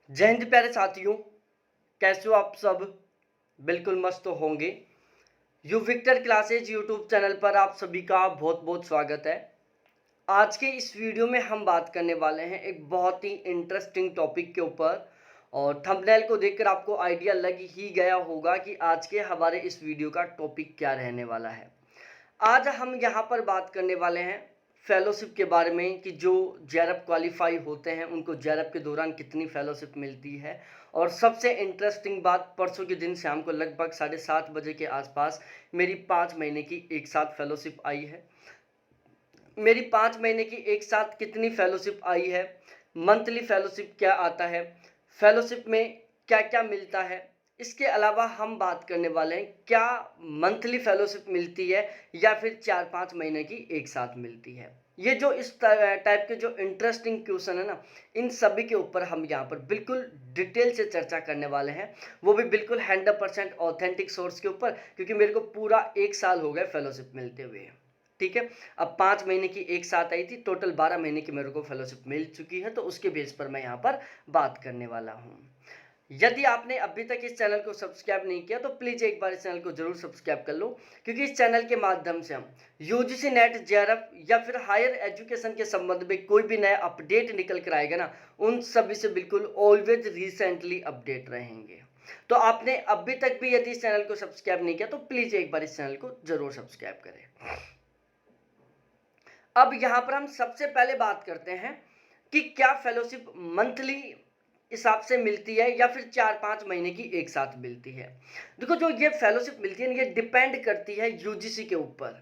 जय हिंद प्यारे साथियों, कैसे हो आप सब। बिल्कुल मस्त होंगे। You victor classes YouTube channel पर आप सभी का बहुत बहुत स्वागत है। आज के इस वीडियो में हम बात करने वाले हैं एक बहुत ही इंटरेस्टिंग टॉपिक के ऊपर, और थंबनेल को देखकर आपको आइडिया लग ही गया होगा कि आज के हमारे इस वीडियो का टॉपिक क्या रहने वाला है। आज हम यहाँ पर बात करने वाले हैं फेलोशिप के बारे में कि जो जेआरएफ क्वालिफाई होते हैं उनको जेआरएफ के दौरान कितनी फेलोशिप मिलती है। और सबसे इंटरेस्टिंग बात, परसों के दिन शाम को लगभग 7:30 बजे के आसपास मेरी 5 महीने की एक साथ फेलोशिप आई है। मेरी 5 महीने की एक साथ कितनी फेलोशिप आई है, मंथली फेलोशिप क्या आता है, फेलोशिप में क्या क्या मिलता है, इसके अलावा हम बात करने वाले हैं क्या मंथली फेलोशिप मिलती है या फिर 4-5 महीने की एक साथ मिलती है। ये जो इस टाइप के जो इंटरेस्टिंग क्वेश्चन है ना, इन सभी के ऊपर हम यहाँ पर बिल्कुल डिटेल से चर्चा करने वाले हैं, वो भी बिल्कुल 100% ऑथेंटिक सोर्स के ऊपर, क्योंकि मेरे को पूरा 1 साल हो गया फेलोशिप मिलते हुए। ठीक है, अब 5 महीने की एक साथ आई थी, टोटल 12 महीने की मेरे को फेलोशिप मिल चुकी है, तो उसके बेस पर मैं यहाँ पर बात करने वाला हूँ। यदि आपने अभी तक इस चैनल को सब्सक्राइब नहीं किया तो प्लीज़ एक बार इस चैनल को जरूर सब्सक्राइब कर लो, क्योंकि इस चैनल के माध्यम से हम यूजीसी नेट, जेआरएफ या फिर हायर एजुकेशन के संबंध में कोई भी नया अपडेट निकल कर आएगा ना, उन सभी से बिल्कुल ऑलवेज रिसेंटली अपडेट रहेंगे। तो आपने अभी तक भी यदि इस चैनल को सब्सक्राइब नहीं किया तो प्लीज़ एक बार इस चैनल को जरूर सब्सक्राइब करें। अब यहाँ पर हम सबसे पहले बात करते हैं कि क्या फेलोशिप मंथली हिसाब से मिलती है या फिर 4-5 महीने की एक साथ मिलती है। देखो, जो ये फेलोशिप मिलती है ये डिपेंड करती है यूजीसी के ऊपर।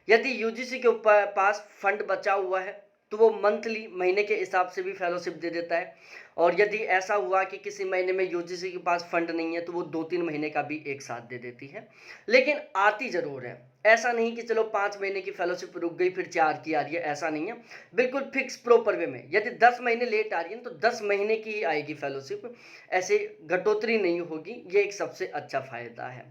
यदि यूजीसी के ऊपर पास फंड बचा हुआ है तो वो मंथली महीने के हिसाब से भी फेलोशिप दे देता है, और यदि ऐसा हुआ कि किसी महीने में यूजीसी के पास फंड नहीं है तो वो 2-3 महीने का भी एक साथ दे देती है। लेकिन आती ज़रूर है, ऐसा नहीं कि चलो 5 महीने की फेलोशिप रुक गई फिर 4 की आ रही है, ऐसा नहीं है। बिल्कुल फिक्स प्रॉपर वे में, यदि 10 महीने लेट आ रही है तो 10 महीने की ही आएगी फेलोशिप, ऐसे घटोतरी नहीं होगी। ये एक सबसे अच्छा फ़ायदा है।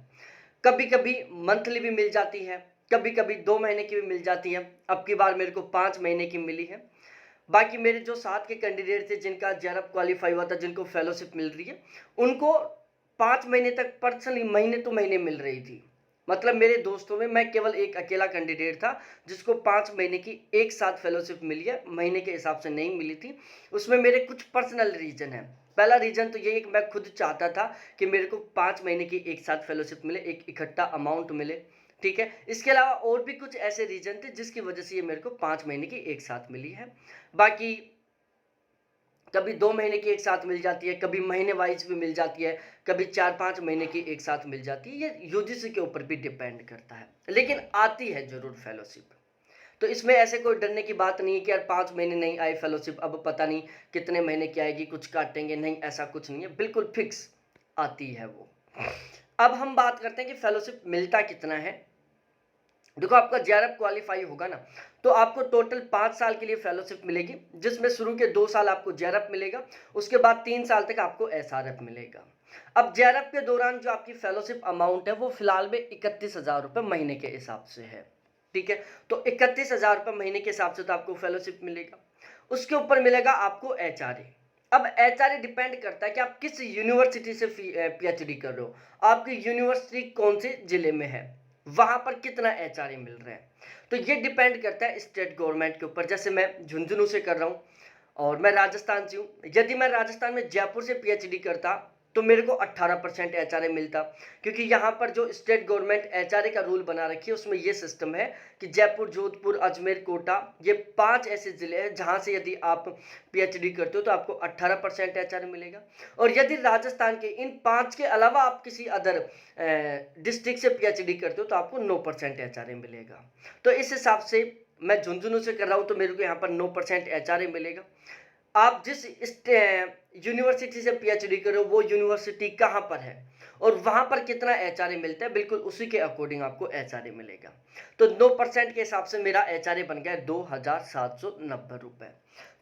कभी कभी मंथली भी मिल जाती है, कभी कभी 2 महीने की भी मिल जाती है। अब की बार मेरे को 5 महीने की मिली है। बाकी मेरे जो साथ के कैंडिडेट थे जिनका जेआरएफ क्वालिफाई हुआ था, जिनको फेलोशिप मिल रही है, उनको 5 महीने तक पर्सनली महीने टू महीने मिल रही थी। मतलब मेरे दोस्तों में मैं केवल एक अकेला कैंडिडेट था जिसको 5 महीने की एक साथ फेलोशिप मिली है, महीने के हिसाब से नहीं मिली थी। उसमें मेरे कुछ पर्सनल रीजन है। पहला रीजन तो यही कि मैं खुद चाहता था कि मेरे को 5 महीने की एक साथ फेलोशिप मिले, एक इकट्ठा अमाउंट मिले। ठीक है, इसके अलावा और भी कुछ ऐसे रीजन थे जिसकी वजह से ये मेरे को 5 महीने की एक साथ मिली है। बाकी कभी 2 महीने की एक साथ मिल जाती है, कभी महीने वाइज भी मिल जाती है, कभी 4-5 महीने की एक साथ मिल जाती है। ये यूजीसी के ऊपर भी डिपेंड करता है, लेकिन आती है जरूर फेलोशिप। तो इसमें ऐसे कोई डरने की बात नहीं है कि यार 5 महीने नहीं आई फेलोशिप, अब पता नहीं कितने महीने की आएगी, कुछ काटेंगे, नहीं ऐसा कुछ नहीं है, बिल्कुल फिक्स आती है वो। अब हम बात करते हैं कि फेलोशिप मिलता कितना है। देखो, आपका जेआरएफ क्वालिफाई होगा ना तो आपको टोटल 5 साल के लिए फेलोशिप मिलेगी, जिसमें शुरू के 2 साल आपको जेआरएफ मिलेगा, उसके बाद 3 साल तक आपको एसआरएफ मिलेगा। अब जेआरएफ के दौरान जो आपकी फेलोशिप अमाउंट है वो फिलहाल में 31,000 रुपये महीने के हिसाब से है। ठीक है, तो 31,000 रुपये महीने के हिसाब से तो आपको फेलोशिप मिलेगा। उसके ऊपर मिलेगा आपको एचआरए। अब एचआरए डिपेंड करता है कि आप किस यूनिवर्सिटी से पीएचडी कर रहे हो, आपकी यूनिवर्सिटी कौन से जिले में है, वहां पर कितना एचआरए मिल रहा है। तो ये डिपेंड करता है स्टेट गवर्नमेंट के ऊपर। जैसे मैं झुंझुनू से कर रहा हूँ और मैं राजस्थान से हूँ, यदि मैं राजस्थान में जयपुर से पीएचडी करता तो मेरे को 18% एचआरए मिलता, क्योंकि यहाँ पर जो स्टेट गवर्नमेंट एचआरए का रूल बना रखी है उसमें ये सिस्टम है कि जयपुर, जोधपुर, अजमेर, कोटा, ये 5 ऐसे ज़िले हैं जहाँ से यदि आप पीएचडी करते हो तो आपको 18% एचआरए मिलेगा। और यदि राजस्थान के इन 5 के अलावा आप किसी अदर डिस्ट्रिक्ट से पीएचडी करते हो तो आपको 9% एचआरए मिलेगा। तो इस हिसाब से मैं झुंझुनू से कर रहा हूँ तो मेरे को यहाँ पर 9% एचआरए मिलेगा। आप जिस यूनिवर्सिटी से पीएचडी करो वो यूनिवर्सिटी कहाँ पर है और वहाँ पर कितना एचआरए मिलता है, बिल्कुल उसी के अकॉर्डिंग आपको एचआरए मिलेगा। तो 9% के हिसाब से मेरा एचआरए बन गया 2,790 रुपये।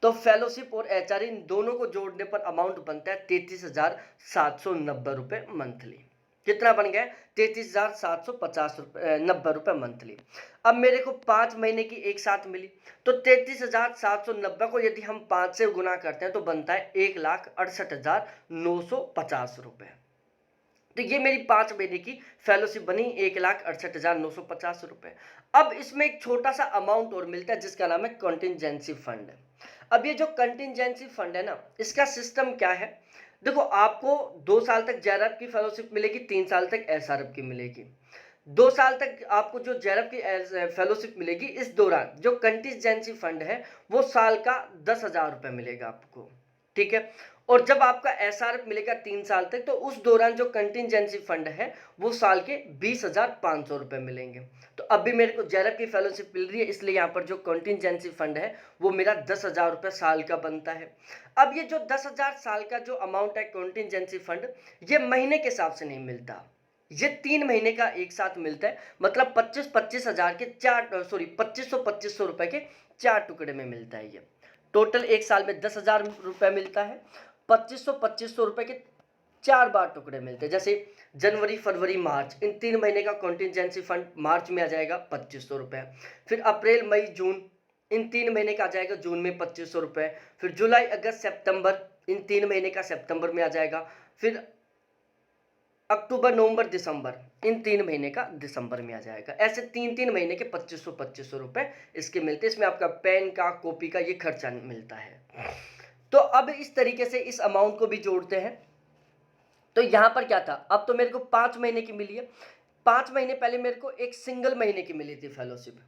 तो फेलोशिप और एचआरए इन दोनों को जोड़ने पर अमाउंट बनता है 33,790 रुपये मंथली। कितना बन गया? 33,750 रुपये 90 रुपये मंथली। अब मेरे को 5 महीने की एक साथ मिली, तो 33,790 को यदि हम 5 से गुना करते हैं तो बनता है 1,68,950 रुपये। तो ये मेरी 5 महीने की फेलोशिप बनी 1,68,950 रुपये। अब इसमें एक छोटा सा अमाउंट और मिलता है जिसका नाम है कंटिंजेंसी फंड। अब ये जो कंटिंजेंसी फंड है ना, इसका सिस्टम क्या है? देखो, आपको 2 साल तक जेआरएफ की फेलोशिप मिलेगी, 3 साल तक एसआरएफ की मिलेगी। 2 साल तक आपको जो जेआरएफ की फेलोशिप मिलेगी, इस दौरान जो कंटिंजेंसी फंड है वो साल का 10,000 रुपये मिलेगा आपको, ठीक है। और जब आपका एसआरएफ मिलेगा 3 साल तक, तो उस दौरान जो कंटिंजेंसी फंड है वो साल के 20,500 रुपये मिलेंगे। तो अभी मेरे को जेआरएफ की फेलोशिप मिल रही है, इसलिए यहाँ पर जो कंटिंजेंसी फंड है वो मेरा 10,000 रुपये साल का बनता है। अब ये जो 10,000 साल का जो अमाउंट है कंटिंजेंसी फंड, ये महीने के हिसाब से नहीं मिलता, ये 3 महीने का एक साथ मिलता है। मतलब 25-25 हज़ार के 2500 रुपये के 4 टुकड़े में मिलता है। ये टोटल एक साल में 10,000 रुपये मिलता है। 2500 रुपये के 4 बार टुकड़े मिलते हैं। जैसे जनवरी, फरवरी, मार्च, इन 3 महीने का कॉन्टिजेंसी फंड मार्च में आ जाएगा 2500 रुपये। फिर अप्रैल, मई, जून, इन 3 महीने का आ जाएगा जून में 2500 रुपये। फिर जुलाई, अगस्त, सितंबर, इन 3 महीने का सितंबर में आ जाएगा। फिर अक्टूबर, नवंबर, दिसंबर, इन 3 महीने का दिसंबर में आ जाएगा। ऐसे 3-3 महीने के 2500 रुपये इसके मिलते हैं। इसमें आपका पेन का, कॉपी का ये खर्चा मिलता है। तो अब इस तरीके से इस अमाउंट को भी जोड़ते हैं। तो यहाँ पर क्या था, अब तो मेरे को 5 महीने की मिली है। 5 महीने पहले मेरे को एक सिंगल महीने की मिली थी फेलोशिप,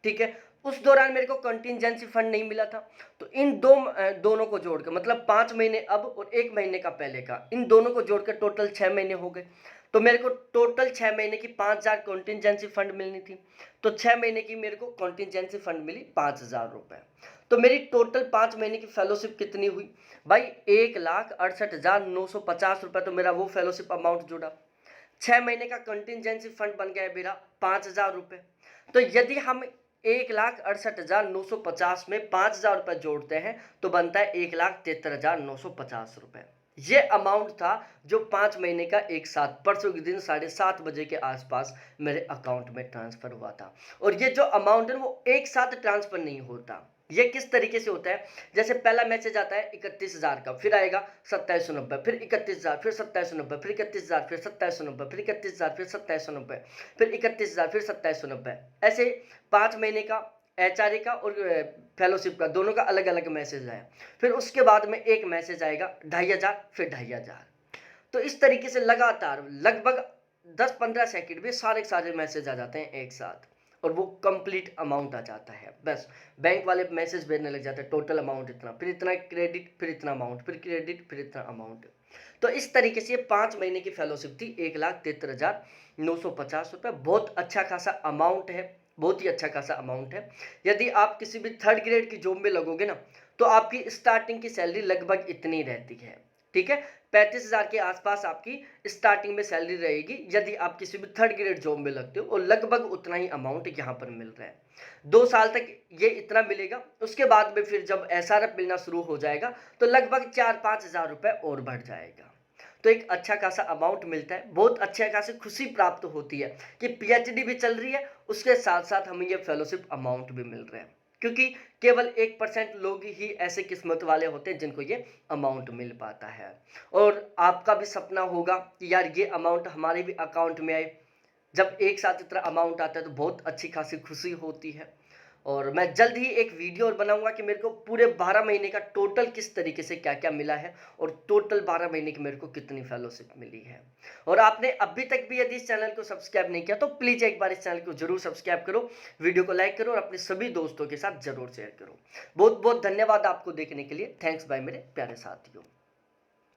ठीक है। उस दौरान मेरे को कंटिजेंसी फंड नहीं मिला था। तो इन दोनों को जोड़कर, मतलब 5 महीने अब और 1 महीने का पहले का, इन दोनों को जोड़कर टोटल 6 महीने हो गए। तो मेरे को टोटल 6 महीने की 5,000 कंटिजेंसी फंड मिलनी थी। तो 6 महीने की मेरे को कंटिजेंसी फंड मिली 5,000 रुपये। तो मेरी टोटल 5 महीने की फेलोशिप कितनी हुई भाई? 1,68,950 रुपये तो मेरा वो फेलोशिप अमाउंट जुड़ा। 6 महीने का कंटिजेंसी फंड बन गया मेरा 5,000 रुपये। तो यदि हम 1,68,950 में 5,000 रुपये जोड़ते हैं तो बनता है 1,73,950 रुपये। ये अमाउंट था जो 5 महीने का एक साथ परसों के दिन 7:30 बजे के आसपास मेरे अकाउंट में ट्रांसफ़र हुआ था। और ये जो अमाउंट है वो एक साथ ट्रांसफ़र नहीं होता। ये किस तरीके से होता है? जैसे पहला मैसेज आता है 31,000 का, फिर आएगा 2790, फिर 31,000, फिर 2790, फिर 31,000, फिर 2790, फिर 31,000, फिर 2790, फिर 31,000, फिर 2790। ऐसे 5 महीने का एचआरए का और फेलोशिप का दोनों का अलग अलग मैसेज आया। फिर उसके बाद में एक मैसेज आएगा 2,500, फिर 2,500। तो इस तरीके से लगातार लगभग 10-15 सेकंड में सारे सारे मैसेज आ जाते हैं एक साथ, और वो कंप्लीट अमाउंट आ जाता है। बस बैंक वाले मैसेज भेजने लग जाते हैं, टोटल अमाउंट इतना, फिर इतना क्रेडिट, फिर इतना अमाउंट, फिर क्रेडिट, फिर इतना अमाउंट। तो इस तरीके से 5 महीने की फेलोशिप थी 1,73,950 रुपये। बहुत अच्छा खासा अमाउंट है, बहुत ही अच्छा खासा अमाउंट है। यदि आप किसी भी 3rd ग्रेड की जॉब में लगोगे ना, तो आपकी स्टार्टिंग की सैलरी लगभग इतनी रहती है, ठीक है। 35,000 के आसपास आपकी स्टार्टिंग में सैलरी रहेगी यदि आप किसी भी 3rd ग्रेड जॉब में लगते हो, और लगभग उतना ही अमाउंट यहाँ पर मिल रहा है। 2 साल तक ये इतना मिलेगा। उसके बाद में फिर जब एसआरएफ मिलना शुरू हो जाएगा तो लगभग 4-5 हज़ार रुपये और बढ़ जाएगा। तो एक अच्छा खासा अमाउंट मिलता है, बहुत अच्छे खासी खुशी प्राप्त होती है कि पीएचडी भी चल रही है, उसके साथ साथ हमें ये फेलोशिप अमाउंट भी मिल रहा है। क्योंकि केवल 1% लोग ही ऐसे किस्मत वाले होते हैं जिनको ये अमाउंट मिल पाता है। और आपका भी सपना होगा कि यार ये अमाउंट हमारे भी अकाउंट में आए। जब एक साथ इतना अमाउंट आता है तो बहुत अच्छी खासी खुशी होती है। और मैं जल्द ही एक वीडियो और बनाऊंगा कि मेरे को पूरे 12 महीने का टोटल किस तरीके से क्या क्या मिला है, और टोटल 12 महीने की मेरे को कितनी फेलोशिप मिली है। और आपने अभी तक भी यदि इस चैनल को सब्सक्राइब नहीं किया तो प्लीज़ एक बार इस चैनल को जरूर सब्सक्राइब करो, वीडियो को लाइक करो और अपने सभी दोस्तों के साथ जरूर शेयर करो। बहुत बहुत धन्यवाद आपको देखने के लिए। थैंक्स बाय मेरे प्यारे साथियों।